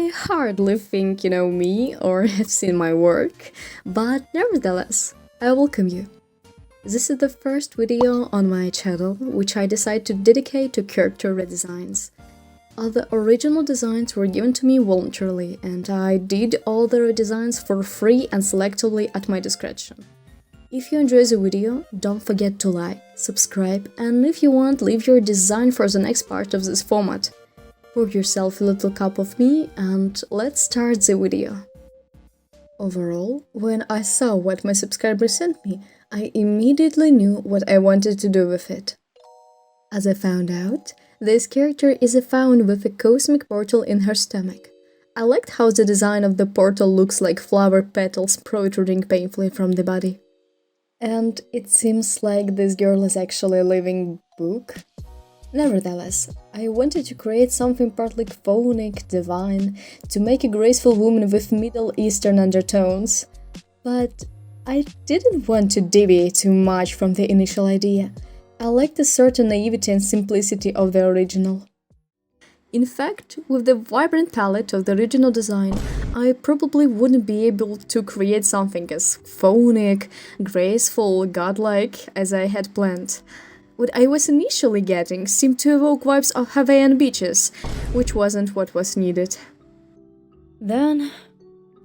I hardly think you know me or have seen my work, but nevertheless, I welcome you. This is the first video on my channel which I decided to dedicate to character redesigns. All the original designs were given to me voluntarily, and I did all the redesigns for free and selectively at my discretion. If you enjoy the video, don't forget to like, subscribe, and if you want, leave your design for the next part of this format. Pour yourself a little cup of me and let's start the video. Overall, when I saw what my subscribers sent me, I immediately knew what I wanted to do with it. As I found out, this character is a faun with a cosmic portal in her stomach. I liked how the design of the portal looks like flower petals protruding painfully from the body. And it seems like this girl is actually a living book. Nevertheless, I wanted to create something partly phonic, divine, to make a graceful woman with Middle Eastern undertones. But I didn't want to deviate too much from the initial idea. I liked the certain naivety and simplicity of the original. In fact, with the vibrant palette of the original design, I probably wouldn't be able to create something as phonic, graceful, godlike as I had planned. What I was initially getting seemed to evoke vibes of Hawaiian beaches, which wasn't what was needed. Then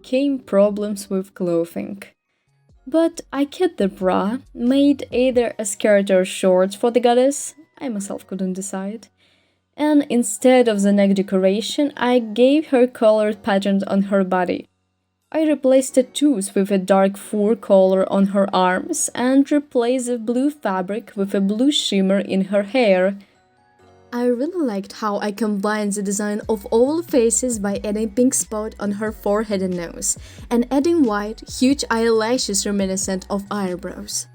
came problems with clothing. But I kept the bra, made either a skirt or shorts for the goddess, I myself couldn't decide. And instead of the neck decoration, I gave her colored patterns on her body. I replaced tattoos with a dark fur color on her arms and replaced the blue fabric with a blue shimmer in her hair. I really liked how I combined the design of oval faces by adding pink spot on her forehead and nose, and adding white, huge eyelashes reminiscent of eyebrows.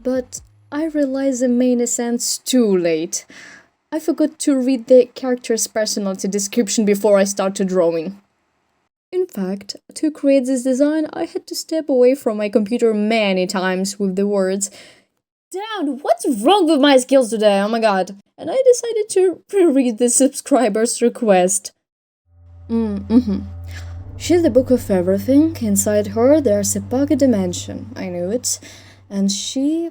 But I realized the main essence too late. I forgot to read the character's personality description before I started drawing. In fact, to create this design, I had to step away from my computer many times with the words, "Dad, what's wrong with my skills today? Oh my god!" And I decided to reread the subscriber's request. She's the book of everything. Inside her, there's a pocket dimension. I knew it. And she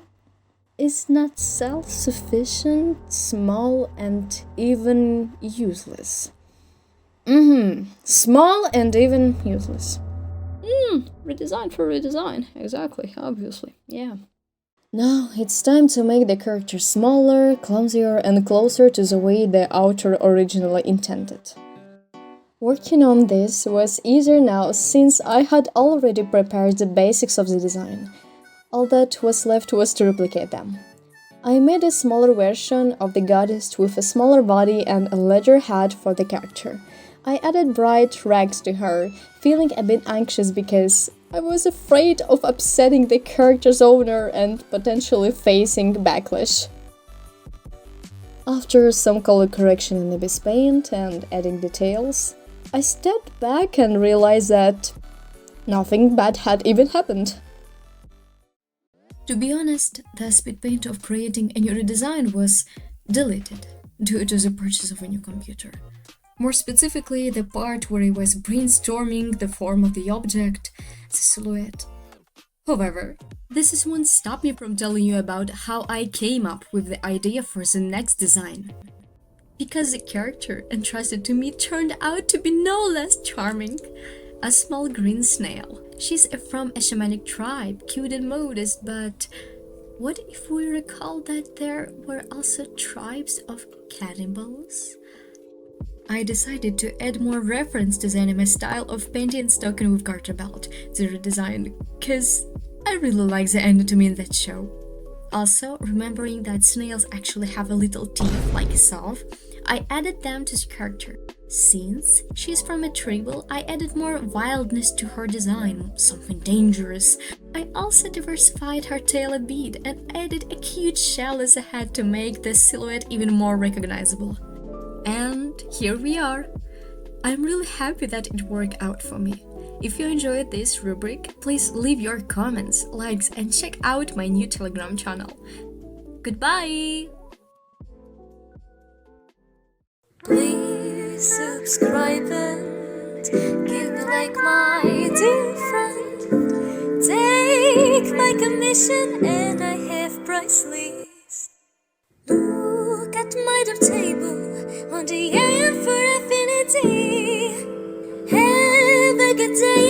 is not self-sufficient, small, and even useless. Small and even useless. Redesign for redesign. Exactly, obviously, yeah. Now it's time to make the character smaller, clumsier, and closer to the way the author originally intended. Working on this was easier now since I had already prepared the basics of the design. All that was left was to replicate them. I made a smaller version of the goddess with a smaller body and a larger head for the character. I added bright rags to her, feeling a bit anxious because I was afraid of upsetting the character's owner and potentially facing backlash. After some color correction in the base paint and adding details, I stepped back and realized that nothing bad had even happened. To be honest, the speed paint of creating a new redesign was deleted due to the purchase of a new computer. More specifically, the part where I was brainstorming the form of the object, the silhouette. However, this won't stop me from telling you about how I came up with the idea for the next design. Because the character entrusted to me turned out to be no less charming. A small green snail. She's from a shamanic tribe, cute and modest, but what if we recall that there were also tribes of cannibals? I decided to add more reference to the anime style of painting and stocking with garter belt to the redesign, cause I really like the anatomy in that show. Also, remembering that snails actually have a little teeth like a saw, I added them to the character. Since she's from a tribal, I added more wildness to her design, something dangerous. I also diversified her tail a bit and added a cute shell as a head to make the silhouette even more recognizable. And here we are. I'm really happy that it worked out for me. If you enjoyed this rubric, please leave your comments, likes, and check out my new Telegram channel. Goodbye! Please subscribe. like my dear friend. Take my commission and I have price list. Look at my top table on the AM for affinity. Have a good day